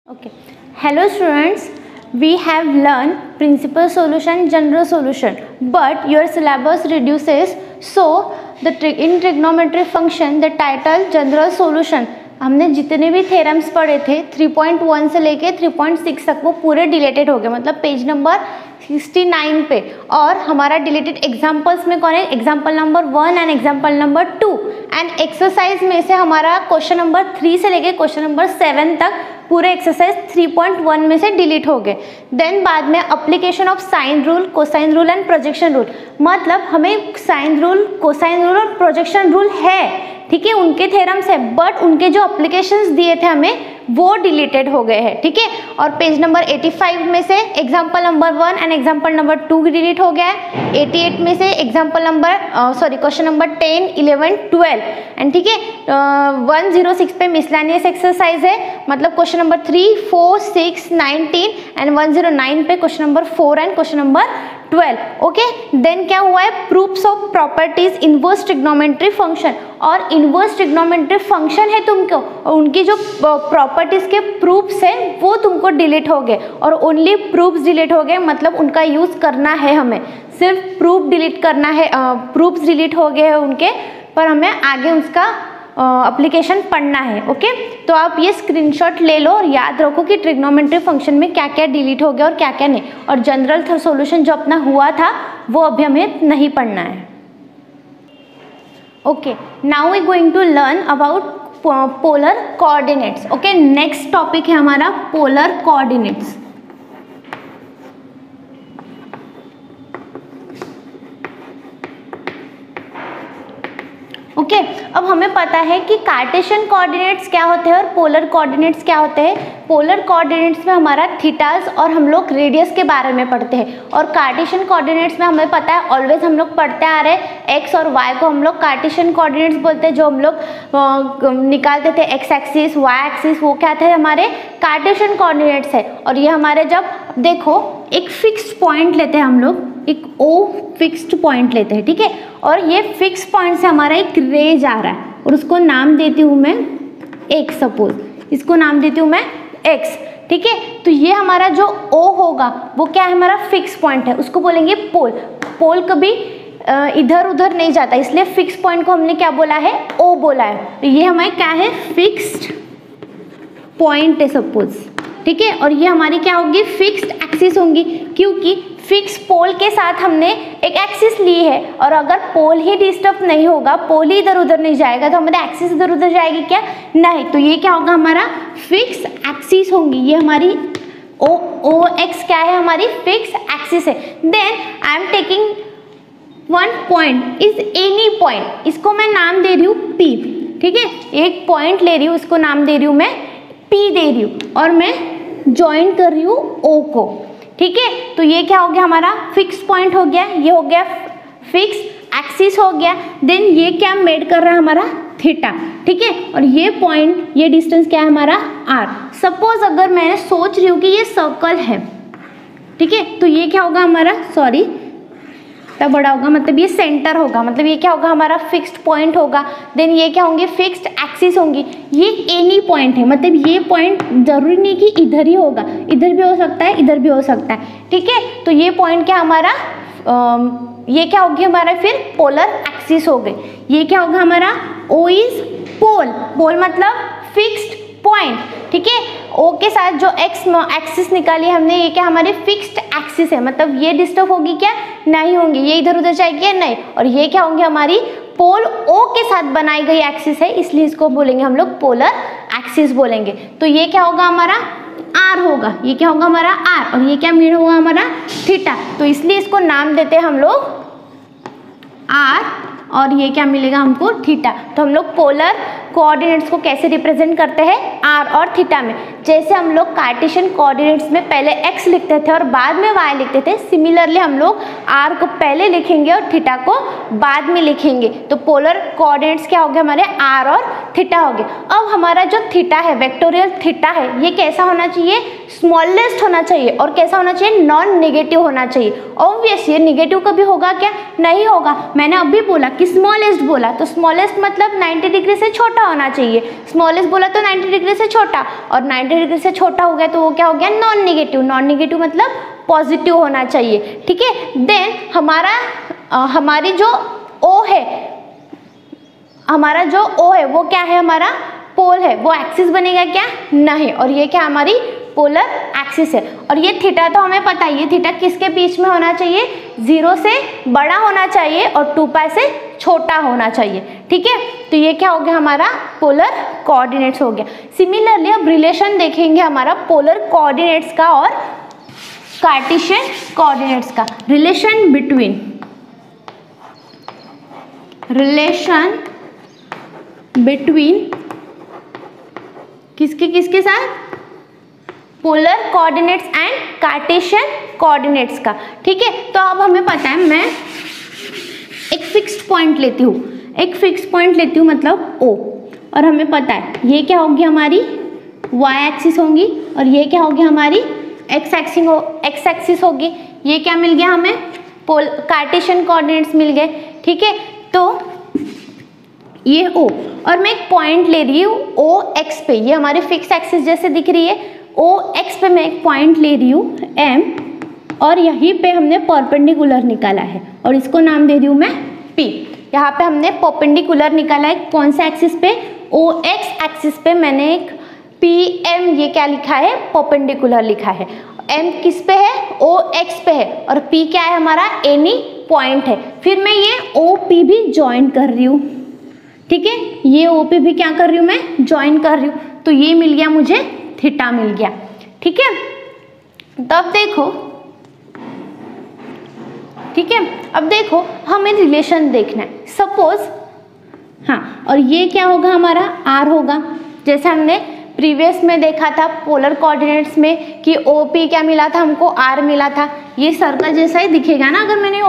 Okay. Hello students, we have learned principal solution, general solution, but your syllabus reduces. So in trigonometry function the title general solution, हमने जितने भी theorems पढ़े थे 3.1 से लेके 3.6 तक वो पूरे डिलीटेड हो गए, मतलब पेज नंबर 69 पे। और हमारा डिलीटेड एग्जाम्पल्स में कौन है, example number 1 and example number 2 and exercise में से हमारा क्वेश्चन नंबर 3 से लेके क्वेश्चन नंबर 7 तक पूरे एक्सरसाइज 3.1 में से डिलीट हो गए। देन बाद में application of sine rule, cosine rule and projection rule, मतलब हमें साइन रूल, कोसाइन रूल और प्रोजेक्शन रूल है, ठीक है, उनके थ्योरम्स है, बट उनके जो अप्लीकेशंस दिए थे हमें वो डिलीटेड हो गए हैं, ठीक है। और पेज नंबर 85 में से example number 1 and example number 2 delete हो गया है। 88 में से example number question number 10, 11, 12 and ठीक है 106 पे मिसलेनियस एक्सरसाइज है, मतलब क्वेश्चन नंबर 3, 4, 6, 19 एंड 109 पे question number 4 and question number 12। Okay, then क्या हुआ है, proofs of properties inverse trigonometry function, और इनवर्स ट्रिग्नोमेट्री फंक्शन है तुमको, और उनकी जो प्रॉपर्टीज के प्रूफ्स है वो तुमको डिलीट हो गए, और ओनली प्रूफ्स डिलीट हो गए, मतलब उनका यूज करना है हमें, सिर्फ प्रूफ डिलीट करना है, प्रूफ्स डिलीट हो गए हैं उनके, पर हमें आगे उसका एप्लीकेशन पढ़ना है। ओके, तो आप ये स्क्रीनशॉट ले लो और याद रखो कि ट्रिग्नोमेट्री फंक्शन में क्या क्या डिलीट हो गया और क्या क्या नहीं, और जनरल सॉल्यूशन जो अपना हुआ था वो अभी हमें नहीं पढ़ना है। Okay, now we going to learn about polar coordinates. Okay, next topic है हमारा पोलर कोऑर्डिनेट्स। ओके, अब हमें पता है कि कार्टेशियन कोऑर्डिनेट्स क्या होते हैं और पोलर कोऑर्डिनेट्स क्या होते हैं। पोलर कोऑर्डिनेट्स में हमारा थीटास और हम लोग रेडियस के बारे में पढ़ते हैं, और कार्टेशियन कोऑर्डिनेट्स में हमें पता है ऑलवेज हम लोग पढ़ते आ रहे हैं एक्स और वाई को हम लोग कार्टेशियन कोऑर्डिनेट्स बोलते हैं, जो हम लोग निकालते थे एक्स एक्सिस, वाई एक्सिस, वो क्या थे हमारे कार्टेशियन कोऑर्डिनेट्स है। और ये हमारे जब देखो एक फिक्स्ड पॉइंट लेते हैं हम लोग, एक ओ फिक्स्ड पॉइंट लेते हैं, ठीक है, और ये फिक्स पॉइंट से हमारा एक रे जा रहा है और उसको नाम देती हूँ मैं एक्स, सपोज इसको नाम देती हूँ मैं एक्स, ठीक है। तो ये हमारा जो ओ होगा वो क्या है, हमारा फिक्स पॉइंट है, उसको बोलेंगे पोल। पोल कभी इधर उधर नहीं जाता, इसलिए फिक्स पॉइंट को हमने क्या बोला है, ओ बोला है। तो ये हमारे क्या है, फिक्स्ड पॉइंट है सपोज, ठीक है, और ये हमारी क्या होगी, फिक्स्ड एक्सिस होंगी, क्योंकि फिक्स पोल के साथ हमने एक एक्सिस ली है, और अगर पोल ही डिस्टर्ब नहीं होगा, पोल ही इधर उधर नहीं जाएगा, तो हमारे एक्सिस इधर उधर जाएगी क्या, नहीं। तो ये क्या होगा, हमारा फिक्स एक्सिस होंगी, ये हमारी ओ एक्स क्या है, हमारी फिक्स एक्सिस है। Then I am taking one point is any point, इसको मैं नाम दे रही हूँ पी, ठीक है, एक पॉइंट ले रही हूँ, उसको नाम दे रही हूँ मैं पी दे रही हूँ, और मैं ज्वाइन कर रही हूँ ओ को, ठीक है। तो ये क्या हो गया, हमारा फिक्स पॉइंट हो गया, ये हो गया फिक्स एक्सिस हो गया। देन ये क्या मेड कर रहा है, हमारा थीटा, ठीक है, और ये पॉइंट, ये डिस्टेंस क्या है हमारा आर। सपोज अगर मैं सोच रही हूँ कि ये सर्कल है, ठीक है, तो ये क्या होगा हमारा, सॉरी तब बड़ा होगा, मतलब ये सेंटर होगा, मतलब ये क्या होगा, हमारा फिक्स्ड पॉइंट होगा। देन ये क्या होंगे, फिक्स्ड एक्सिस होंगी, ये एनी पॉइंट है, मतलब ये पॉइंट जरूरी नहीं कि इधर ही होगा, इधर भी हो सकता है, इधर भी हो सकता है, ठीक है। तो ये पॉइंट क्या हमारा ये क्या होगी हमारा, फिर पोलर एक्सिस हो गई। ये क्या होगा हमारा, ओ इज पोल, पोल मतलब फिक्स्ड पॉइंट, ठीक है। ओ के साथ जो एक्स एक्सिस निकाली हमने, ये क्या हमारी फिक्स्ड एक्सिस है, मतलब ये डिस्टर्ब होगी क्या, नहीं होंगी, ये इधर उधर जाएगी नहीं, और ये क्या होंगे, हमारी पोल ओ के साथ बनाई गई एक्सिस है, इसलिए इसको बोलेंगे हम लोग पोलर एक्सिस बोलेंगे। तो ये क्या होगा हमारा आर होगा, ये क्या होगा हमारा आर, और ये क्या मीन होगा हमारा थीटा, तो इसलिए इसको नाम देते हैं हम लोग आर, और ये क्या मिलेगा हमको, थीटा। तो हम लोग पोलर कोऑर्डिनेट्स को कैसे रिप्रेजेंट करते हैं, आर और थीटा में। जैसे हम लोग कार्टेशियन कोऑर्डिनेट्स में पहले एक्स लिखते थे और बाद में वाई लिखते थे, सिमिलरली हम लोग आर को पहले लिखेंगे और थीटा को बाद में लिखेंगे। तो पोलर कोऑर्डिनेट्स क्या हो गए हमारे आर और थीटा हो गए। अब हमारा जो थीटा है, वेक्टोरियल थीटा है, ये कैसा होना चाहिए, स्मॉलेस्ट होना चाहिए और कैसा होना चाहिए, नॉन नेगेटिव होना चाहिए। ऑब्वियस ये नेगेटिव कभी होगा क्या, नहीं होगा। मैंने अभी बोला कि स्मॉलेस्ट बोला, तो स्मॉलेस्ट मतलब 90 डिग्री से छोटा होना चाहिए। स्मॉलेस्ट बोला तो 90 डिग्री से छोटा, और 90 डिग्री से छोटा हो गया तो वो क्या हो गया, नॉन नेगेटिव। नॉन नेगेटिव मतलब पॉजिटिव होना चाहिए, ठीक है। देन हमारी जो ओ है, हमारा जो ओ है वो क्या है, हमारा पोल है, वो एक्सिस बनेगा क्या, नहीं। और ये क्या हमारी पोलर एक्सिस है। और ये थीटा तो हमें पता है, ये थीटा किसके बीच में होना चाहिए, 0 से बड़ा होना चाहिए और 2 पाई से छोटा होना चाहिए, ठीक है। तो ये क्या हो गया, हमारा पोलर कोऑर्डिनेट्स हो गया। सिमिलरली अब रिलेशन देखेंगे हमारा पोलर कोऑर्डिनेट्स का और कार्टेशियन कोऑर्डिनेट्स का। रिलेशन बिटवीन किसके साथ, polar coordinates and Cartesian coordinates का, ठीक है। तो अब हमें पता है, मैं एक फिक्स्ड पॉइंट लेती हूँ, मतलब O, और हमें पता है ये क्या होगी हमारी y एक्सिस होंगी और ये क्या होगी हमारी x एक्सिस होगी। ये क्या मिल गया हमें, कार्टेशियन कोऑर्डिनेट्स मिल गए, ठीक है। तो ये O, और मैं एक पॉइंट ले रही हूँ OX पे, ये हमारी फिक्स एक्सिस जैसे दिख रही है। OX पे मैं एक पॉइंट ले रही हूँ M, और यहीं पे हमने परपेंडिकुलर निकाला है और इसको नाम दे रही हूँ मैं P। यहाँ पे हमने परपेंडिकुलर निकाला है, कौन से एक्सिस पे, OX एक्सिस पे मैंने एक PM, ये क्या लिखा है, परपेंडिकुलर लिखा है। M किस पे है, OX पे है, और P क्या है हमारा, एनी पॉइंट है। फिर मैं ये OP भी ज्वाइन कर रही हूँ, ठीक है, ये OP भी क्या कर रही हूँ मैं, ज्वाइन कर रही हूँ। तो ये मिल गया मुझे, थीटा मिल गया, ठीक है। तब देखो, ठीक है, अब देखो हमें रिलेशन देखना है। सपोज हाँ, और ये क्या होगा हमारा, आर होगा। जैसे हमने प्रीवियस में देखा था पोलर कोऑर्डिनेट्स में कि OP क्या मिला था हमको, आर मिला था। ये सर्कल जैसा ही दिखेगा ना अगर मैंने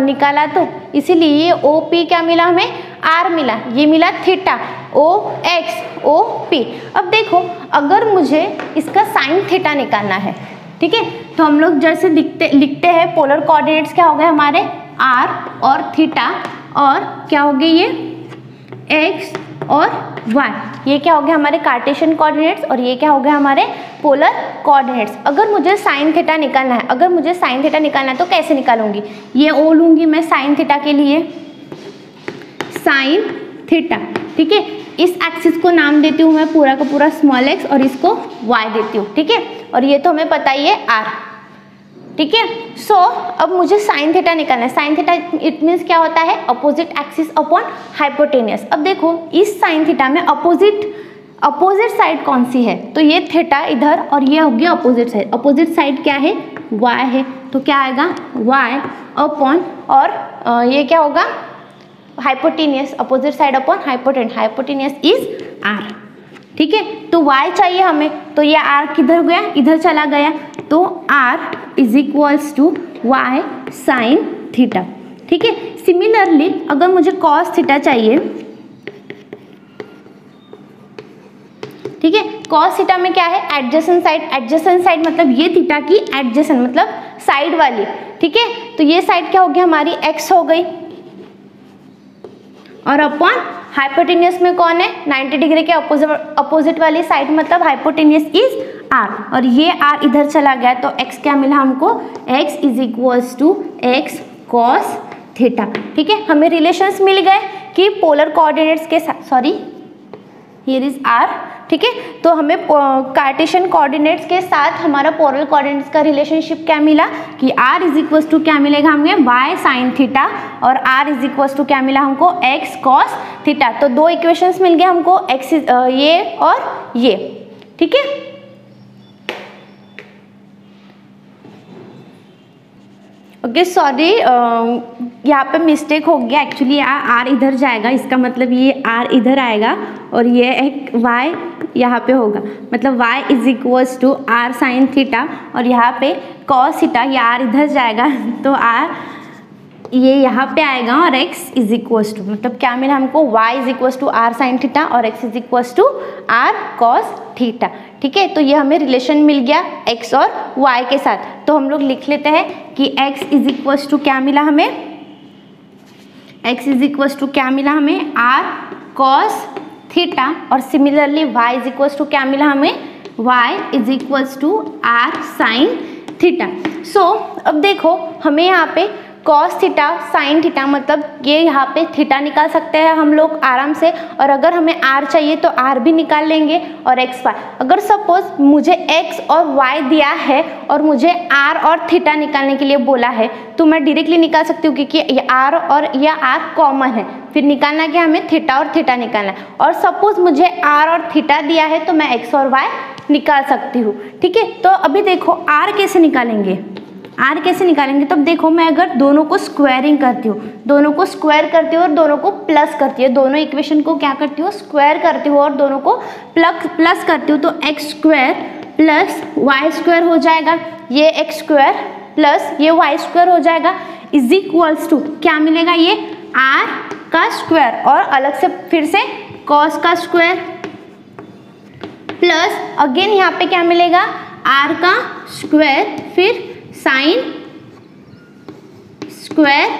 निकाला तो, इसीलिए ये OP क्या मिला हमें, आर मिला। ये मिला थीटा, OX OP। अब देखो अगर मुझे इसका साइन थीटा निकालना है, ठीक है, तो हम लोग जैसे लिखते हैं पोलर कोऑर्डिनेट्स क्या हो गए हमारे, आर और थीटा, और क्या हो गए ये x और y, ये क्या हो गया हमारे कार्टेशियन कोऑर्डिनेट्स, और ये क्या हो गया हमारे पोलर कोऑर्डिनेट्स। अगर मुझे साइन थीटा निकालना है, तो कैसे निकालूंगी, ये O लूंगी मैं साइन थीटा के लिए, साइन थीटा, ठीक है। इस एक्सिस को नाम देती हूँ मैं पूरा का पूरा स्मॉल x, और इसको y देती हूँ, ठीक है। और ये तो हमें पता ही है r, ठीक है। सो अब मुझे साइन थीटा निकालना है। साइन थीटा इट मीन्स क्या होता है, अपोजिट एक्सिस अपॉन हाइपोटेनियस। अब देखो इस साइन थीटा में अपोजिट साइड कौन सी है, तो ये थीटा इधर और ये होगी अपोजिट साइड। अपोजिट साइड क्या है, y है, तो क्या आएगा y अपॉन, और ये क्या होगा hypotenuse, opposite side upon hypotenuse is r, ठीक है। तो y चाहिए हमें, तो ये r किधर गया, इधर चला गया, तो r is equals to y sine theta, ठीक है। सिमिलरली अगर मुझे कॉस थीटा चाहिए, ठीक है, कॉस थीटा में क्या है, एडजेसेंट साइड मतलब ये थीटा की एडजेसेंट मतलब साइड वाली, ठीक है। तो ये साइड क्या हो गई हमारी, x हो गई, और अपॉन हाइपोटेनियस में कौन है, 90 डिग्री के अपोजिट वाली साइड मतलब हाइपोटेनियस इज r, और ये r इधर चला गया तो x क्या मिला हमको, x is equals to x cos theta, ठीक है। हमें रिलेशंस मिल गए कि पोलर कोऑर्डिनेट्स के साथ, सॉरी हियर इज r, ठीक है। तो हमें कार्टेशियन कोऑर्डिनेट्स के साथ हमारा पोलर कोऑर्डिनेट्स का रिलेशनशिप क्या मिला कि r इज इक्वल्स टू क्या मिलेगा हमें, y साइन थीटा, और r इज इक्वल्स टू क्या मिला हमको, x cos थीटा। तो दो इक्वेशंस मिल गए हमको, x ये और ये, ठीक है। ओके सॉरी, यहाँ पे मिस्टेक हो गया, एक्चुअली r इधर जाएगा, इसका मतलब ये r इधर आएगा और ये एक y यहाँ पे होगा, मतलब y is equals to r sine theta, और यहाँ पे cos थीटा, ये r इधर जाएगा तो r ये यहाँ पे आएगा और x इज इक्वल्स टू, मतलब क्या मिला हमको, y is equals to r sine theta और x is equals to r cos theta. ठीक है, तो ये हमें रिलेशन मिल गया x और y के साथ। तो हम लोग लिख लेते हैं कि x इज इक्वल्स टू क्या मिला हमें, x इज इक्वल्स टू क्या मिला हमें, आर कॉस थीटा, और similarly y is equals to क्या मिला हमें, y is equals to r sine theta. So अब देखो हमें यहाँ पे कॉस थीटा साइन थीटा, मतलब ये यहाँ पे थीटा निकाल सकते हैं हम लोग आराम से, और अगर हमें आर चाहिए तो आर भी निकाल लेंगे और एक्स वाई। अगर सपोज मुझे एक्स और वाई दिया है और मुझे आर और थीटा निकालने के लिए बोला है तो मैं डायरेक्टली निकाल सकती हूँ, क्योंकि ये आर और यह आर कॉमन है। फिर निकालना क्या, हमें थीटा और थीटा निकालना है। और सपोज मुझे आर और थीटा दिया है तो मैं एक्स और वाई निकाल सकती हूँ। ठीक है, तो अभी देखो आर कैसे निकालेंगे, आर कैसे निकालेंगे। तब देखो मैं अगर दोनों को स्क्वायरिंग करती हूँ, दोनों को स्क्वायर करती हूँ और दोनों को प्लस करती हूँ, दोनों इक्वेशन को क्या करती हूँ, स्क्वायर करती हूँ और दोनों को प्लस करती हूँ, तो x square plus y square हो जाएगा, ये एक्स स्क्वायर प्लस ये वाई स्क्वायर हो जाएगा, इज इक्वल्स टू क्या मिलेगा, ये आर का स्क्वायर और अलग से फिर से कॉस का स्क्वायर प्लस अगेन यहाँ पे क्या मिलेगा, आर का स्क्वायर फिर साइन स्क्वायर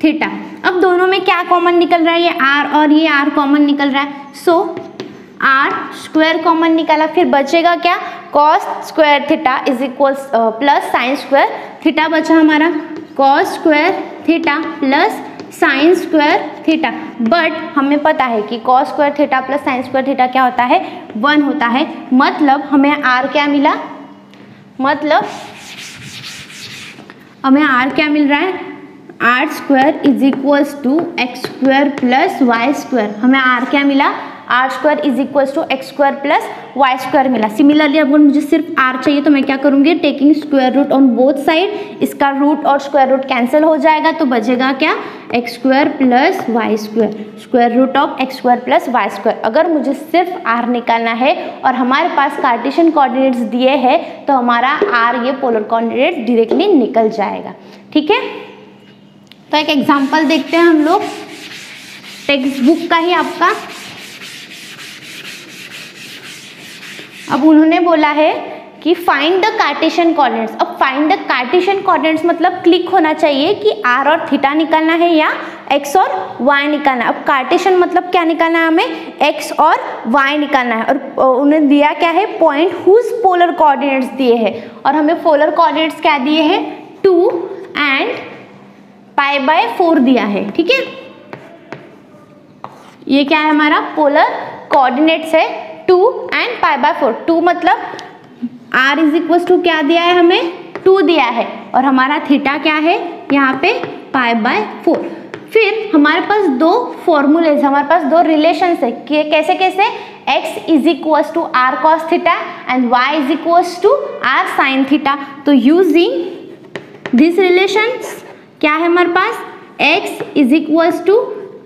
थीटा। अब दोनों में क्या कॉमन निकल रहा है, ये आर और ये आर कॉमन निकल रहा है। सो आर स्क्वायर कॉमन निकाला, फिर बचेगा क्या, cos square theta is equals plus sine square theta बचा हमारा, cos square theta plus sine square theta. But हमें पता है कि cos square theta plus sine square theta क्या होता है, 1 होता है। मतलब हमें आर क्या मिला, मतलब हमें आर क्या मिल रहा है, r square is equals to x square plus y square. हमें आर क्या मिला, r square is equals to x square plus y square मिला। सिमिलरली अगर मुझे सिर्फ आर चाहिए तो मैं क्या करूँगी, taking square root on both side, इसका रूट और स्क्वायर रूट कैंसिल हो जाएगा, तो बचेगा क्या, x square plus y square, square root of x square plus y square. अगर मुझे सिर्फ आर निकालना है और हमारे पास कार्टेशियन कोऑर्डिनेट्स दिए हैं तो हमारा आर ये पोलर कोऑर्डिनेट डायरेक्टली निकल जाएगा। ठीक है, तो एक एग्जाम्पल देखते हैं हम लोग, टेक्स्ट बुक का ही आपका। अब उन्होंने बोला है कि फाइंड द कार्टेशियन कोऑर्डिनेट्स। अब फाइंड द कार्टेशियन कोऑर्डिनेट्स मतलब क्लिक होना चाहिए कि आर और थीटा निकालना है या एक्स और वाई निकालना है। अब कार्टेशियन मतलब क्या निकालना है, हमें एक्स और वाई निकालना है। और उन्हें दिया क्या है, पॉइंट हुज पोलर कोऑर्डिनेट्स दिए हैं, और हमें पोलर कोऑर्डिनेट्स क्या दिए हैं, 2 एंड π/4 दिया है। ठीक है, ये क्या है, हमारा पोलर कोऑर्डिनेट्स है 2 एंड π/4। 2 मतलब r इज इक्वल्स टू क्या दिया है, हमें 2 दिया है, और हमारा थीटा क्या है यहाँ पे π/4। फिर हमारे पास दो फॉर्मूलेज, हमारे पास दो रिलेशंस है, कैसे कैसे, x is equals to r cos theta and y is equals to r sine theta. तो यूजिंग दिस रिलेशंस क्या है हमारे पास, x is equals to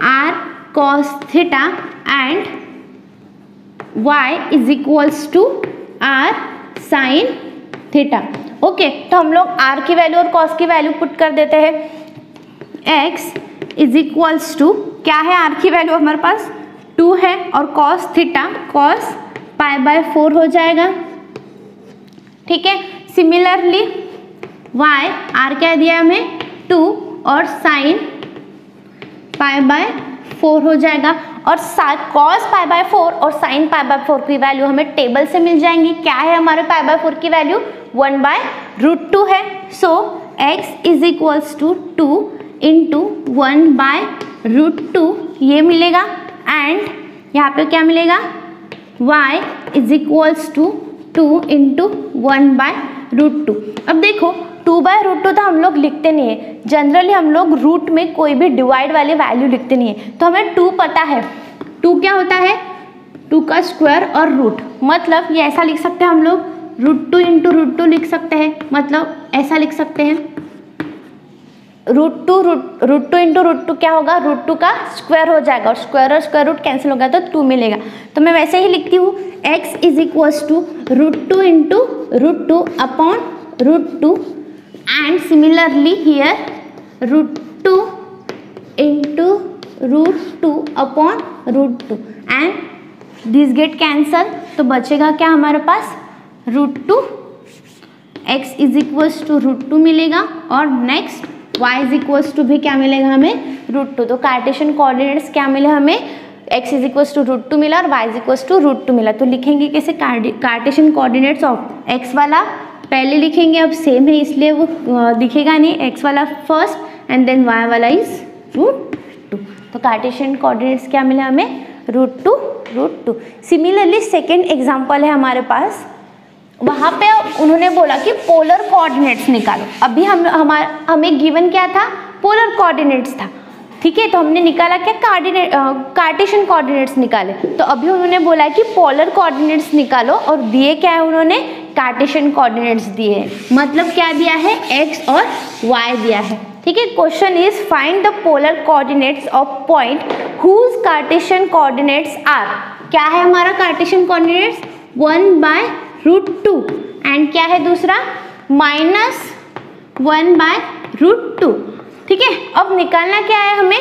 r cos theta and y is equals to r sine theta. Okay, तो हम लोग r की value और cos की वैल्यू पुट कर देते हैं। x इज इक्वल्स टू क्या है, r की वैल्यू हमारे पास 2 है और cos थीटा cos π/4 हो जाएगा। ठीक है, सिमिलरली y r क्या दिया हमें 2 और साइन π/4 हो जाएगा, और cos π/4 और sin π/4 की वैल्यू हमें टेबल से मिल जाएंगी। क्या है हमारे π/4 की वैल्यू, 1/√2 है। So x is equals to 2 into 1/√2 ये मिलेगा, एंड यहाँ पे क्या मिलेगा, y is equals to 2 into 1/√2। अब देखो 2/√2 तो हम लोग लिखते नहीं है, जनरली हम लोग रूट में कोई भी डिवाइड वाली वैल्यू लिखते नहीं है। तो हमें 2 पता है, 2 क्या होता है, 2 का स्क्वायर और रूट, मतलब ये ऐसा लिख सकते हैं हम लोग, √2 इंटू √2 लिख सकते हैं, मतलब ऐसा लिख सकते हैं, √2 इंटू √2 क्या होगा, √2 का स्क्वायर हो जाएगा और स्क्वायर रूट कैंसिल हो गया तो 2 मिलेगा। तो मैं वैसे ही लिखती हूँ, x is equals to √2 into √2 upon √2 and similarly here √2 into √2 upon √2 and this get cancel, तो बचेगा क्या हमारे पास √2, x इज इक्वल्स टू √2 मिलेगा और next y is equals to भी क्या मिलेगा हमें √2। तो कार्टेशियन कोऑर्डिनेट्स क्या मिले हमें, x इज इक्वल्स टू √2 मिला और y इज इक्वल्स टू √2 मिला। तो लिखेंगे कैसे कार्टेशियन कोऑर्डिनेट्स ऑफ x वाला पहले लिखेंगे, अब सेम है इसलिए वो दिखेगा नहीं, x वाला फर्स्ट एंड देन y वाला इज √2। तो कार्टेशियन कोऑर्डिनेट्स क्या मिला हमें √2। सिमिलरली सेकेंड एग्जाम्पल है हमारे पास, वहाँ पे उन्होंने बोला कि पोलर कोऑर्डिनेट्स निकालो। अभी हमें गिवन क्या था, पोलर कोऑर्डिनेट्स था, ठीक है। तो हमने निकाला क्या, कार्टेशियन कोऑर्डिनेट्स निकाले। तो अभी उन्होंने बोला है कि पोलर कोऑर्डिनेट्स निकालो और दिए क्या है उन्होंने, कार्टेशियन कोऑर्डिनेट्स दिए हैं। मतलब क्या दिया है, x और y दिया है, ठीक है। Question is find the polar coordinates of point whose cartesian coordinates are. क्या है हमारा कार्टेशियन कोऑर्डिनेट्स, 1/√2 एंड क्या है दूसरा -1/√2, ठीक है। अब निकालना क्या है हमें,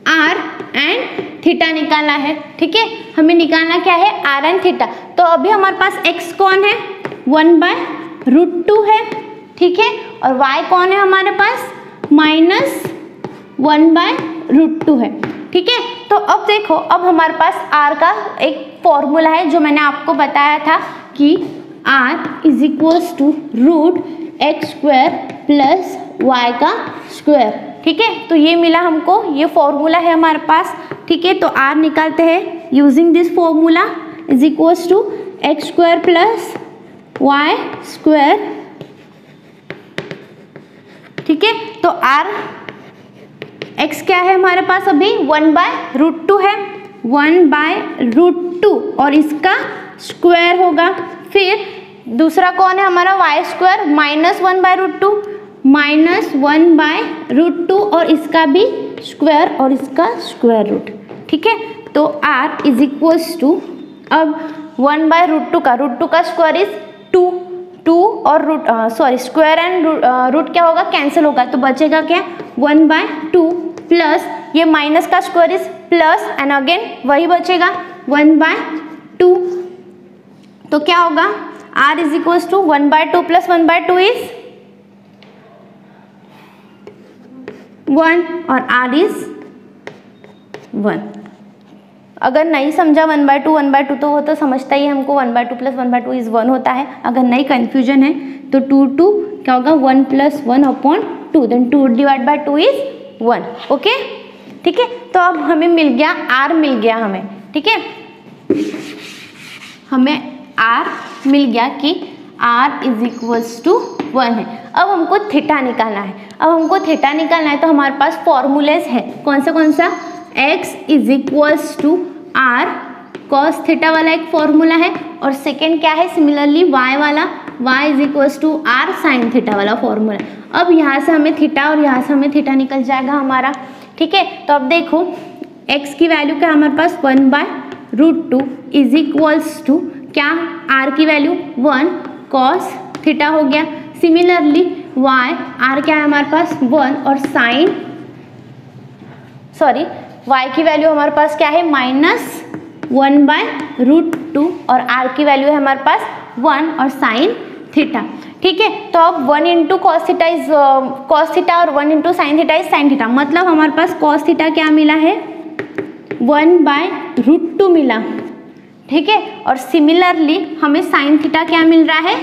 r एंड थीटा निकालना है, ठीक है। हमें निकालना क्या है, r एंड थीटा। तो अभी हमारे पास x कौन है, 1/√2 है, ठीक है, और y कौन है हमारे पास, -1/√2 है, ठीक है। तो अब देखो, अब हमारे पास r का एक फॉर्मूला है जो मैंने आपको बताया था कि r is equals to √x² plus y का स्क्वायर, ठीक है। तो ये मिला हमको, ये फॉर्मूला है हमारे पास, ठीक है। तो r निकालते हैं using this formula, is equals to x² plus y², ठीक है। तो r x क्या है हमारे पास अभी 1/√2 है, 1/√2 और इसका स्क्वायर होगा। फिर दूसरा कौन है हमारा, y² -1/√2, -1/√2 और इसका भी स्क्वायर और इसका स्क्वायर रूट, ठीक है। तो r इज इक्वल्स टू, अब 1/√2 का √2 का स्क्वायर इज 2 और स्क्वायर एंड रूट क्या होगा, कैंसिल होगा, तो बचेगा क्या 1/2 प्लस ये माइनस का square is plus and again वही बचेगा 1/2। तो क्या होगा, r is equals to 1/2 plus 1/2 is 1 और r इज 1। अगर नहीं समझा 1/2 तो वो तो समझता ही है हमको 1/2 प्लस 1/2 इज 1 होता है। अगर नहीं कन्फ्यूजन है तो 2 क्या होगा, 1 + 1/2, देन 2/2 इज 1, ओके, ठीक है। तो अब हमें मिल गया r मिल गया हमें, ठीक है, हमें r मिल गया कि r इज इक्वल्स टू 1 है। अब हमको थीटा निकालना है। तो हमारे पास फॉर्मूलेज है, कौन सा, x is equals to r cos theta वाला एक फॉर्मूला है और सेकेंड क्या है, सिमिलरली y वाला, y is equals to r sin theta वाला फॉर्मूला। अब यहाँ से हमें थीटा और यहाँ से हमें थीटा निकल जाएगा हमारा, ठीक है। तो अब देखो x की वैल्यू क्या हमारे पास 1/√2 इज इक्वल्स टू क्या, r की वैल्यू 1 cos थीटा हो गया। सिमिलरली y, r क्या है हमारे पास 1 और y की वैल्यू हमारे पास क्या है -1/√2 और r की वैल्यू है हमारे पास 1 और sin थीटा, ठीक है। तो अब 1 × cos theta is cos theta और 1 × sin theta is sin theta, मतलब हमारे पास cos थीटा क्या मिला है 1/√2 मिला, ठीक है। और सिमिलरली हमें sin थीटा क्या मिल रहा है,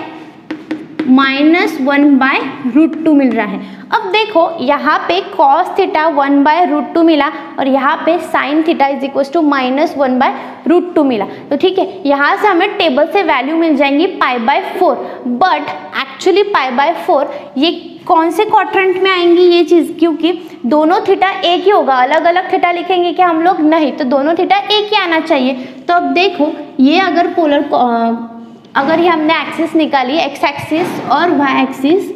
-1/√2 मिल रहा है। अब देखो यहाँ पे cos थीटा 1/√2 मिला और यहाँ पे sin theta is equal to -1/√2 मिला। तो ठीक है, यहाँ से हमें टेबल से वैल्यू मिल जाएंगी π/4, बट एक्चुअली π/4 ये कौन से क्वाड्रेंट में आएंगी ये चीज़, क्योंकि दोनों थीटा एक ही होगा, अलग अलग थीटा लिखेंगे क्या हम लोग, नहीं, तो दोनों थीटा एक ही आना चाहिए। तो अब देखो ये अगर अगर ये हमने एक्सिस निकाली, एक्स एक्सिस और वाई एक्सिस,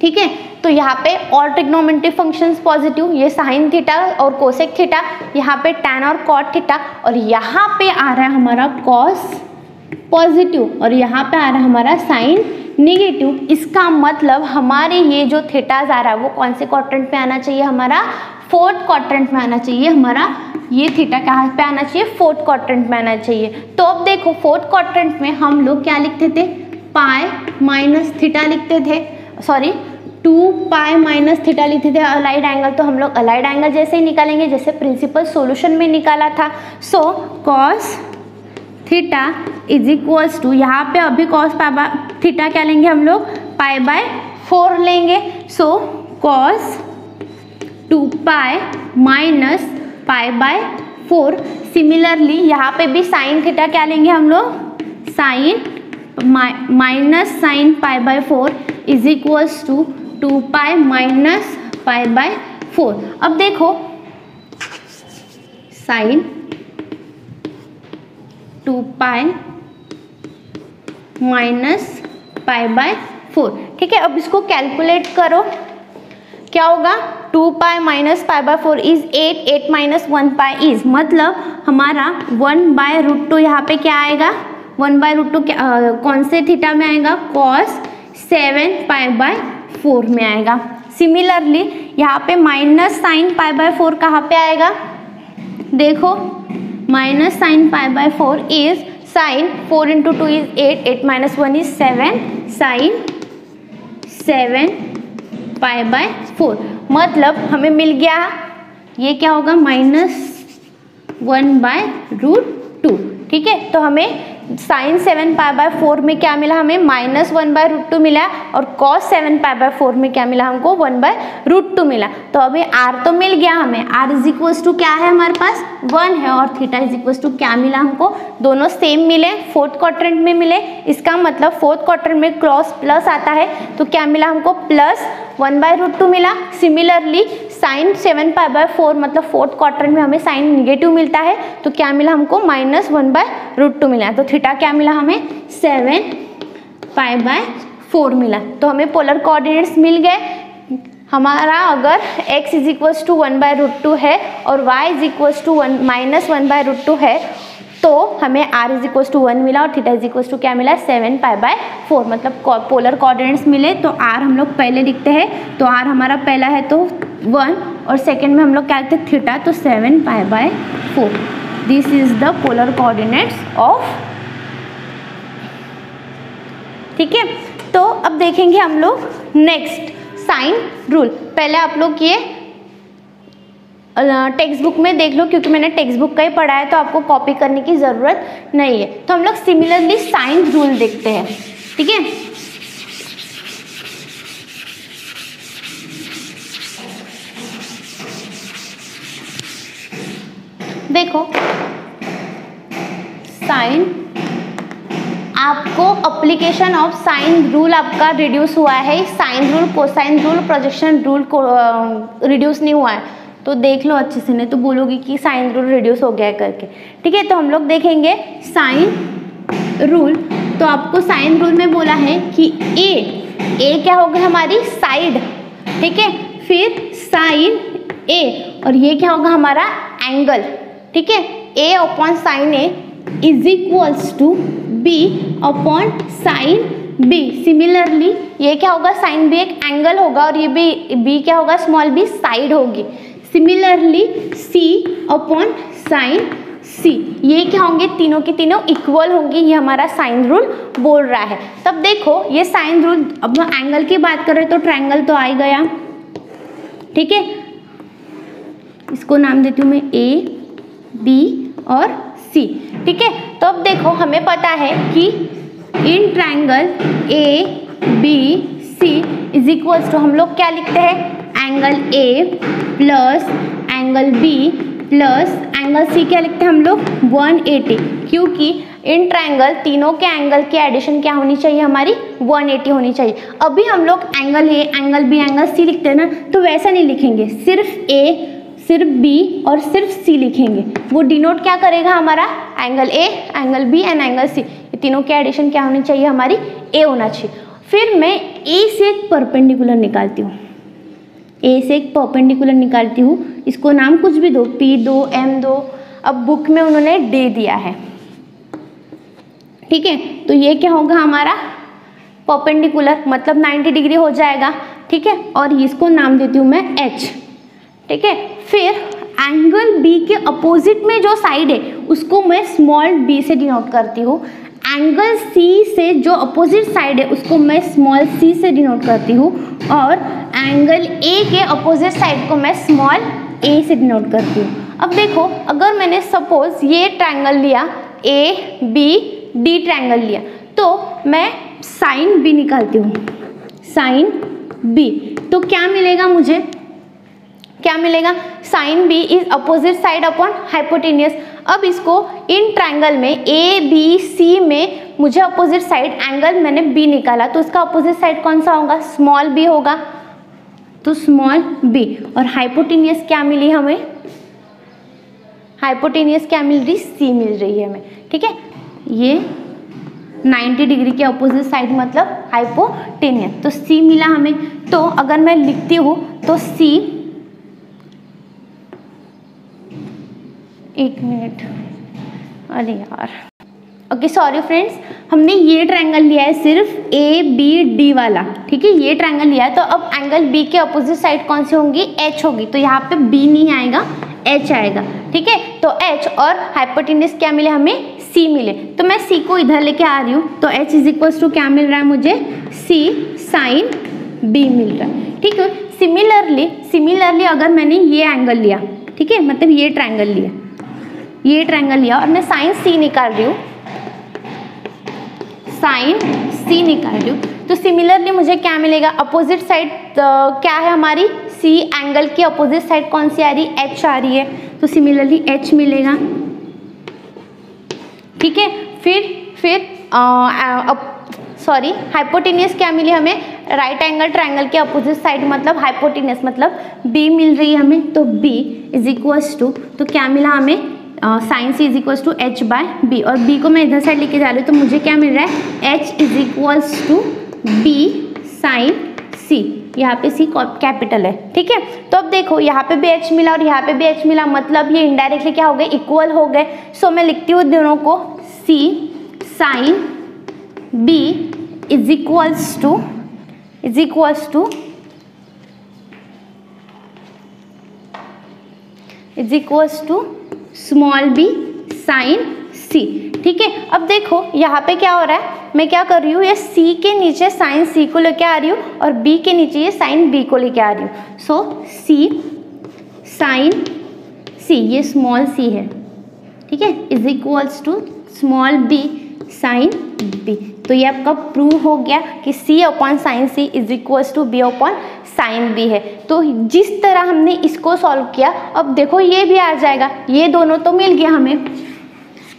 ठीक है, तो यहाँ पे और ट्रिग्नोमेट्रिक फंक्शंस पॉजिटिव, ये साइन थीटा और कोसेक थीटा, यहाँ पे टैन और कॉट थीटा, और यहाँ पे आ रहा है हमारा कॉस पॉजिटिव और यहाँ पे आ रहा है हमारा साइन नेगेटिव। इसका मतलब हमारे ये जो थीटाज आ रहा है वो कौन से क्वाड्रेंट में आना चाहिए, हमारा फोर्थ क्वाड्रेंट में आना चाहिए। हमारा ये थीटा कहाँ पे आना चाहिए, फोर्थ क्वाड्रेंट में आना चाहिए। तो अब देखो फोर्थ क्वाड्रेंट में हम लोग क्या लिखते थे, पाई माइनस थीटा लिखते थे, सॉरी 2 पाई माइनस थीटा लिखते थे अलाइड एंगल। तो हम लोग अलाइड एंगल जैसे ही निकालेंगे जैसे प्रिंसिपल सॉल्यूशन में निकाला था। So cos theta is equals to, यहाँ पे अभी कॉस थीटा क्या लेंगे हम लोग, पाई बाय 4 लेंगे। So cos 2 pi minus pi by 4। Similarly यहाँ पे भी साइन थीटा क्या लेंगे हम लोग, sine minus sine pi by 4 is equals to 2 pi minus pi by 4। अब देखो sine 2 pi minus pi by 4, ठीक है। अब इसको कैलकुलेट करो, क्या होगा, 2 pi minus pi by 4 is 8, 8 minus 1 pi is, मतलब हमारा 1/√2 यहाँ पे क्या आएगा, 1/√2 कौन से थीटा में आएगा, cos 7 पाई बाय 4 में आएगा। सिमिलरली यहाँ पे माइनस साइन पाई बाय 4 कहाँ पे आएगा, देखो minus sine pi by 4 is sine 4 into 2 is 8, 8 minus 1 is 7, sine 7 pi by 4। मतलब हमें मिल गया ये क्या होगा, -1/√2, ठीक है। तो हमें साइन 7 पाई बाय 4 में क्या मिला, हमें -1/√2 मिला और cos 7 पाई बाय 4 में क्या मिला हमको, 1/√2 मिला। तो अभी r तो मिल गया हमें, r इज इक्वल्स टू क्या है हमारे पास 1 है, और थीटा इज इक्वल्स टू क्या मिला हमको, दोनों सेम मिले, फोर्थ क्वाड्रेंट में मिले। इसका मतलब फोर्थ क्वाड्रेंट में क्रॉस प्लस आता है तो क्या मिला हमको, +1/√2 मिला। सिमिलरली साइन 7 पाई बाय 4 मतलब फोर्थ क्वाड्रेंट में हमें साइन नेगेटिव मिलता है तो क्या मिला हमको, -1/√2 मिला। तो थीटा क्या मिला हमें, 7 पाई बाय 4 मिला। तो हमें पोलर कोऑर्डिनेट्स मिल गए। हमारा अगर x इज इक्वल्स टू 1/√2 है और y इज इक्वल्स टू -1/√2 है तो हमें r इज इक्वल्स टू 1 मिला और थीटा इज इक्वल्स टू क्या मिला, 7 पाई बाय 4। मतलब पोलर कोऑर्डिनेट्स मिले तो r हम लोग पहले लिखते हैं, तो r हमारा पहला है तो 1 और सेकंड में हम लोग क्या लिखते हैं, थीटा, तो 7 pi by 4। This is the polar coordinates of, ठीक है। तो अब देखेंगे हम लोग नेक्स्ट साइन रूल। पहले आप लोग ये टेक्स्ट बुक में देख लो क्योंकि मैंने टेक्स्ट बुक का ही पढ़ा है तो आपको कॉपी करने की ज़रूरत नहीं है। तो हम लोग सिमिलरली साइन रूल देखते हैं, ठीक है। देखो साइन, आपको अप्लीकेशन ऑफ साइन रूल आपका रिड्यूस हुआ है, sine rule, cosine rule, projection rule को रिड्यूस नहीं हुआ है, तो देख लो अच्छे से, नहीं तो बोलोगी कि साइन रूल रिड्यूस हो गया है करके, ठीक है। तो हम लोग देखेंगे साइन रूल। तो आपको साइन रूल में बोला है कि ए क्या होगा हमारी साइड, ठीक है, फिर साइन ए और ये क्या होगा हमारा एंगल, ठीक है। A upon sine A is equals to B upon sine B. Similarly ये क्या होगा, साइन बी एक एंगल होगा और ये बी क्या होगा, स्मॉल बी साइड होगी। सिमिलरली सी अपॉन साइन सी, ये क्या होंगे, तीनों के तीनों इक्वल होंगे, ये हमारा साइन रूल बोल रहा है। तब देखो ये साइन रूल, अब एंगल की बात करें तो ट्रायंगल तो आ ही गया, ठीक है। इसको नाम देती हूँ मैं ए बी और सी, ठीक है। तो अब देखो हमें पता है कि in triangle A B C is equals to, हम लोग क्या लिखते हैं, angle A plus angle B plus angle C, क्या लिखते हैं हम लोग, 180, क्योंकि इन ट्रायंगल तीनों के एंगल की एडिशन क्या होनी चाहिए हमारी, 180 होनी चाहिए। अभी हम लोग angle A angle B angle C लिखते हैं ना, तो वैसा नहीं लिखेंगे, सिर्फ ए सिर्फ बी और सिर्फ सी लिखेंगे। वो डिनोट क्या करेगा, हमारा angle A angle B and angle C, ये तीनों की एडिशन क्या होनी चाहिए हमारी, ए होना चाहिए। फिर मैं ए से एक परपेंडिकुलर निकालती हूँ, ए से एक परपेंडिकुलर निकालती हूँ, इसको नाम कुछ भी दो, पी दो, एम दो, अब बुक में उन्होंने डे दिया है, ठीक है। तो ये क्या होगा हमारा परपेंडिकुलर, मतलब 90 डिग्री हो जाएगा, ठीक है। और इसको नाम देती हूँ मैं H, ठीक है। फिर एंगल B के अपोजिट में जो साइड है उसको मैं स्मॉल b से डिनोट करती हूँ। एंगल C से जो अपोजिट साइड है उसको मैं स्मॉल c से डिनोट करती हूँ। और एंगल A के अपोजिट साइड को मैं स्मॉल a से डिनोट करती हूँ। अब देखो, अगर मैंने सपोज ये ट्रायंगल लिया ABD ट्रायंगल लिया, तो मैं साइन B निकालती हूँ, साइन B। तो क्या मिलेगा मुझे, क्या मिलेगा, sine B is opposite side upon hypotenuse. अब इसको इन ट्रायंगल में ABC में मुझे अपोजिट साइड एंगल मैंने B निकाला, तो उसका अपोजिट साइड कौन सा होगा, स्मॉल b होगा, तो स्मॉल b। और हाइपोटेनियस क्या मिली हमें, हाइपोटेनियस क्या मिल रही, C मिल रही है हमें, ठीक है। ये 90 डिग्री के अपोजिट साइड मतलब हाइपोटेनियस, तो C मिला हमें। तो अगर मैं लिखती हूँ तो C, एक मिनट, अरे यार, ओके सॉरी फ्रेंड्स, हमने ये ट्रायंगल लिया है सिर्फ ABD वाला, ठीक है, ये ट्रायंगल लिया है। तो अब एंगल B के अपोजिट साइड कौन सी होंगी, H होगी, तो यहाँ पे B नहीं आएगा, H आएगा, ठीक है। तो H और हाइपोटेनियस क्या मिले हमें, C मिले। तो मैं C को इधर लेके आ रही हूँ, तो H इज इक्वल टू क्या मिल रहा है मुझे, C साइन B मिल रहा है, ठीक है। सिमिलरली अगर मैंने ये एंगल लिया, ठीक है, मतलब ये ट्रायंगल लिया, ये ट्रायंगल लिया और मैं साइन C निकाल रही हूँ, साइन C निकाल रही हूँ, तो सिमिलरली मुझे क्या मिलेगा, अपोजिट साइड क्या है हमारी, C एंगल की अपोजिट साइड कौन सी आ रही, H आ रही है, तो सिमिलरली H मिलेगा, ठीक है। फिर सॉरी, हाइपोटेनियस क्या मिली हमें, राइट एंगल ट्रायंगल के अपोजिट साइड मतलब हाइपोटेनियस मतलब B मिल रही है हमें, तो B इज इक्वल्स टू, तो क्या मिला हमें, sine C is equals to H by B। और B को मैं इधर साइड लेके जा रही हूँ, तो मुझे क्या मिल रहा है, H is equals to B sine C, यहाँ पे C कैपिटल है, ठीक है। तो अब देखो, यहाँ पे भी H मिला और यहाँ पे भी H मिला, मतलब ये इनडायरेक्टली क्या हो गए, इक्वल हो गए। सो मैं लिखती हूँ दोनों को, C sine B is equals to small b sine C, ठीक है। अब देखो यहाँ पे क्या हो रहा है, मैं क्या कर रही हूँ, ये C के नीचे साइन C को लेके आ रही हूँ और B के नीचे ये साइन B को लेके आ रही हूँ। सो C साइन C, ये स्मॉल c है, ठीक है, is equals to small b sine b। तो ये आपका प्रूव हो गया कि c upon sine c is equals to b upon sine b है। तो जिस तरह हमने इसको सॉल्व किया, अब देखो ये भी आ जाएगा, ये दोनों तो मिल गया हमें।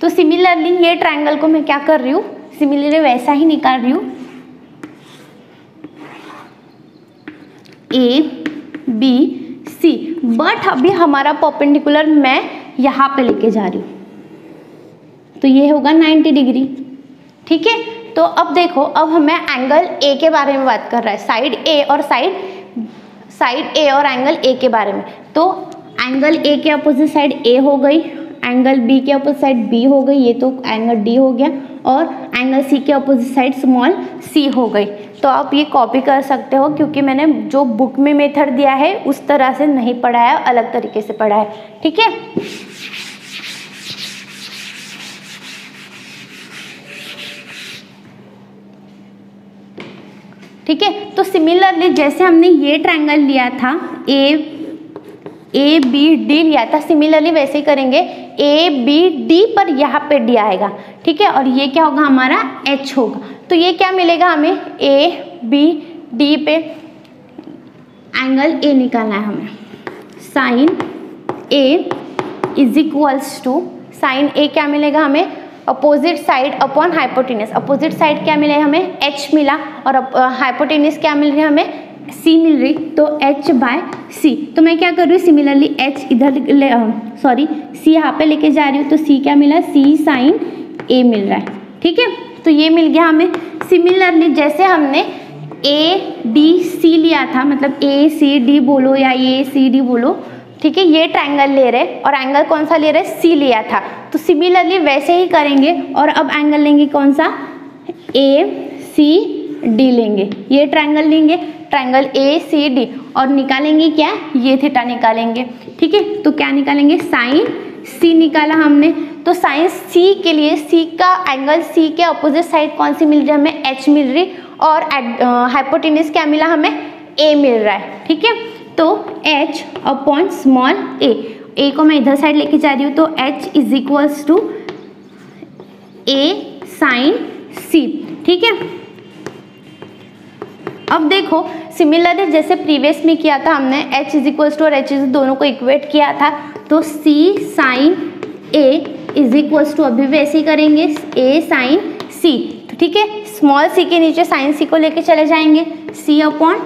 तो सिमिलरली ये ट्रायंगल को मैं क्या कर रही हूँ, सिमिलरली वैसा ही निकाल रही हूँ, A B C, बट अभी हमारा परपेंडिकुलर मैं यहाँ पे लेके जा रही हूँ, तो ये होगा 90 डिग्री, ठीक है। तो अब देखो, अब हमें एंगल A के बारे में बात कर रहा है, साइड A और साइड A और एंगल A के बारे में। तो एंगल A के अपोजिट साइड A हो गई, एंगल B के अपोजिट साइड B हो गई, ये तो एंगल D हो गया, और एंगल C के अपोजिट साइड स्मॉल c हो गई। तो आप ये कॉपी कर सकते हो, क्योंकि मैंने जो बुक में मेथड दिया है उस तरह से नहीं पढ़ा है, अलग तरीके से पढ़ा है, ठीक है। ठीक है, तो सिमिलरली जैसे हमने ये ट्रायंगल लिया था ए बी डी लिया था, सिमिलरली वैसे ही करेंगे, ए बी डी पर यहाँ पे डी आएगा, ठीक है, और ये क्या होगा हमारा एच होगा। तो ये क्या मिलेगा हमें, ए बी डी पे एंगल ए निकालना है हमें, sine A is equals to, sine A क्या मिलेगा हमें, opposite side upon hypotenuse. Opposite side क्या मिले हमें, एच मिला, और हाइपोटेनियस क्या मिल रही है हमें, सी मिल रही, तो एच बाय सी। तो मैं क्या कर रही हूँ, सिमिलरली एच इधर सॉरी सी यहाँ पे लेके जा रही हूँ, तो सी क्या मिला, सी साइन ए मिल रहा है, ठीक है। तो ये मिल गया हमें। सिमिलरली जैसे हमने ए डी सी लिया था, मतलब ए सी डी बोलो या ए सी डी बोलो, ठीक है, ये ट्रायंगल ले रहे और एंगल कौन सा ले रहे, सी लिया था, तो सिमिलरली वैसे ही करेंगे और अब एंगल लेंगे कौन सा, ए सी डी लेंगे, ये ट्रायंगल लेंगे, ट्रायंगल ए सी डी, और निकालेंगे क्या, ये थीटा निकालेंगे। ठीक है, तो क्या निकालेंगे, साइन सी निकाला हमने, तो साइन सी के लिए सी का एंगल सी के अपोजिट साइड कौन सी मिल रही है हमें, एच मिल रही, और हाइपोटेन्यूज क्या मिला हमें, ए मिल रहा है। ठीक है, तो h अपॉन स्मॉल ए को मैं इधर साइड लेके जा रही हूँ, तो h is equals to A sine C. ठीक है, अब देखो सिमिलरली जैसे प्रीवियस में किया था हमने, h इज इक्वल्स टू और h इज दोनों को इक्वेट किया था, तो c sine a is equals to अभी वैसे ही करेंगे a साइन c। तो ठीक है, स्मॉल c के नीचे साइन c को लेके चले जाएंगे, c अपॉन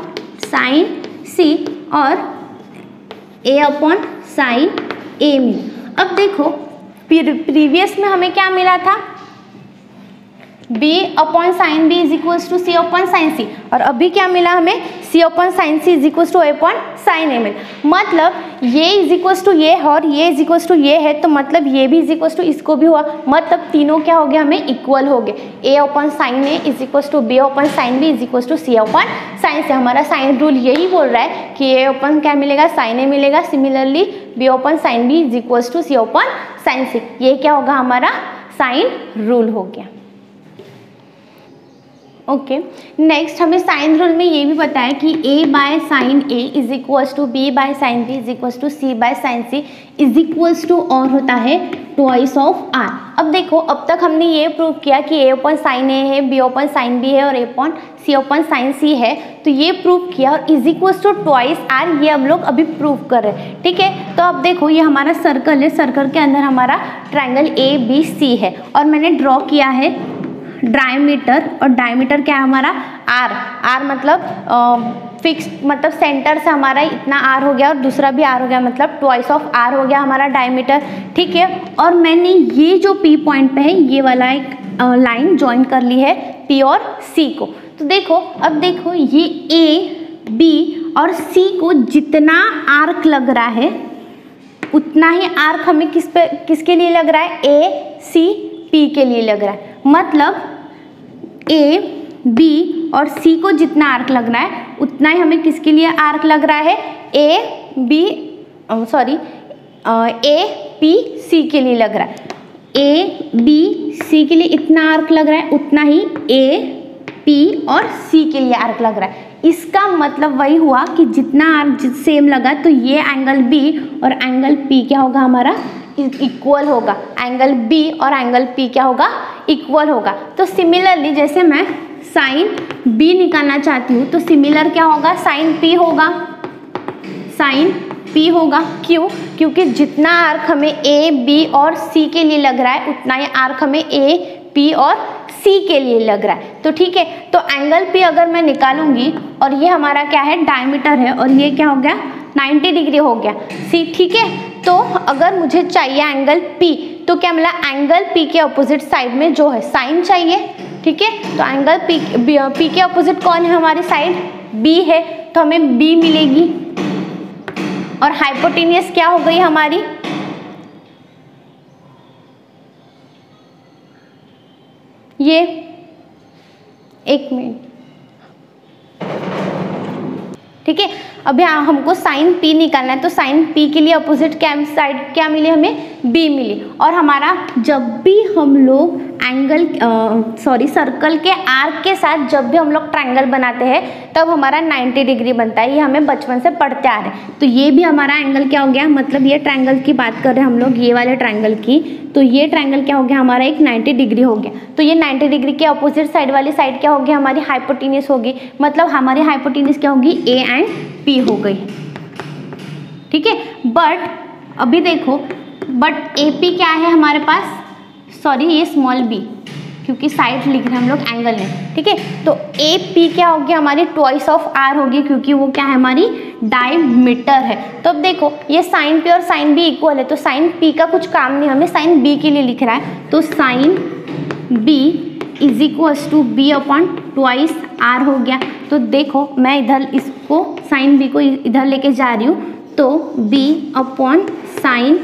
साइन c और a अपॉन साइन a में। अब देखो प्रीवियस में हमें क्या मिला था, b upon sine b is equals to c upon sine c, और अभी क्या मिला हमें, c upon sine c is equals to a upon sine a में। मतलब ये इज इक्वल्स टू ये है और ये इज इक्वल्स टू ये है, तो मतलब ये भी इज इक्वल्स टू इसको भी हुआ, मतलब तीनों क्या हो गया, हमें इक्वल हो गए। a upon sine a is equals to b upon sine b is equals to c upon sine c। हमारा साइन रूल यही बोल रहा है कि a अपॉन क्या मिलेगा, साइन a मिलेगा, similarly b upon sine b is equals to c upon sine c। ये क्या होगा, हमारा साइन रूल हो गया। ओके, नेक्स्ट हमें साइन रूल में ये भी पता है कि a by sign a is equals to b by sine b is equals to c by sine c is equals to और होता है ट्वाइस ऑफ r। अब देखो अब तक हमने ये प्रूव किया कि a अपॉन साइन a है, b अपॉन साइन b है और a upon c upon sine c है, तो ये प्रूव किया और is equals to twice r, ये हम लोग अभी प्रूव कर रहे हैं। ठीक है, तो अब देखो ये हमारा सर्कल है, सर्कल के अंदर हमारा ट्रायंगल a b c है और मैंने ड्रॉ किया है डायमीटर, और डायमीटर क्या है हमारा, r मतलब फिक्स, मतलब सेंटर से हमारा इतना r हो गया और दूसरा भी r हो गया, मतलब ट्वाइस ऑफ r हो गया हमारा डायमीटर। ठीक है, और मैंने ये जो p पॉइंट पे है ये वाला एक लाइन ज्वाइन कर ली है p और c को। तो देखो अब देखो ये a b और c को जितना आर्क लग रहा है उतना ही आर्क हमें किसके लिए लग रहा है, a c p के लिए लग रहा है। मतलब a b और c को जितना आर्क लग रहा है उतना ही हमें किसके लिए आर्क लग रहा है, a p c के लिए लग रहा है। a b c के लिए इतना आर्क लग रहा है, उतना ही a p और c के लिए आर्क लग रहा है। इसका मतलब वही हुआ कि जितना आर्क सेम लगा तो ये एंगल b और एंगल p क्या होगा हमारा, इक्वल होगा। एंगल b और एंगल p क्या होगा, इक्वल होगा। तो सिमिलरली जैसे मैं साइन b निकालना चाहती हूँ तो सिमिलर क्या होगा, साइन p होगा, साइन p होगा। क्यों, क्योंकि जितना आर्क हमें a b और c के लिए लग रहा है उतना ही आर्क हमें a p और c के लिए लग रहा है। तो ठीक है, तो एंगल p अगर मैं निकालूंगी और ये हमारा क्या है, डायमीटर है, और ये क्या हो गया, 90 डिग्री हो गया c। ठीक है, तो अगर मुझे चाहिए एंगल p, तो क्या मिला, एंगल p के अपोजिट साइड में जो है साइन चाहिए। ठीक है, तो एंगल p के अपोजिट कौन है, हमारी साइड b है, तो हमें b मिलेगी। और हाइपोटेन्यूज क्या हो गई हमारी, ये एक मिनट। ठीक है, अभी हमको साइन p निकालना है, तो साइन p के लिए अपोजिट क्या साइड क्या मिली हमें, b मिली। और हमारा जब भी हम लोग एंगल सर्कल के आर्क के साथ जब भी हम लोग ट्रायंगल बनाते हैं तब हमारा 90 डिग्री बनता है, ये हमें बचपन से पढ़ते आ रहे हैं। तो ये भी हमारा एंगल क्या हो गया, मतलब ये ट्रायंगल की बात कर रहे हैं हम लोग, ये वाले ट्रायंगल की, तो ये ट्रायंगल क्या हो गया हमारा, एक 90 डिग्री हो गया। तो ये 90 डिग्री के अपोजिट साइड वाली साइड क्या होगी, हमारी हाइपोटेन्यूज होगी, मतलब हमारी हाइपोटेन्यूज क्या होगी, a एंड p हो गई। ठीक है, बट अभी देखो, बट AP क्या है हमारे पास, सॉरी ये स्मॉल b, क्योंकि साइड लिख रहे हैं हम लोग एंगल में। ठीक है, तो AP क्या होगी हमारी, ट्वाइस ऑफ r होगी, क्योंकि वो क्या है हमारी डायमीटर है। तो अब देखो ये साइन p और साइन b इक्वल है, तो साइन p का कुछ काम नहीं, हमें साइन b के लिए लिख रहा है, तो sine b is equals to b upon twice r हो गया। तो देखो मैं इधर इसको साइन b को इधर लेके जा रही हूँ, तो b upon sine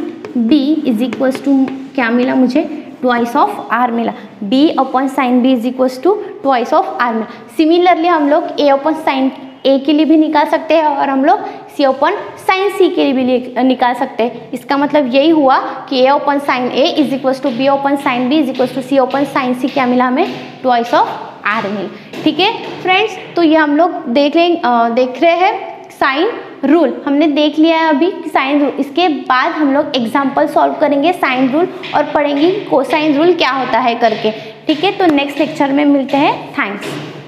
b is equals to क्या मिला मुझे, ट्वाइस ऑफ r मिला। b upon sine b is equals to twice of r मिला। सिमिलरली हम लोग a अपॉन साइन a के लिए भी निकाल सकते हैं और हम लोग c अपॉन साइन c के लिए भी निकाल सकते हैं। इसका मतलब यही हुआ कि a upon sine a is equals to b upon sine b is equals to c upon sine c क्या मिला हमें, ट्वाइस ऑफ r मिला। ठीक है फ्रेंड्स, तो ये हम लोग देख रहे हैं साइन रूल हमने देख लिया है अभी साइन रूल। इसके बाद हम लोग एग्जाम्पल सॉल्व करेंगे साइन रूल और पढ़ेंगे कोसाइन रूल क्या होता है करके। ठीक है, तो नेक्स्ट लेक्चर में मिलते हैं। थैंक्स।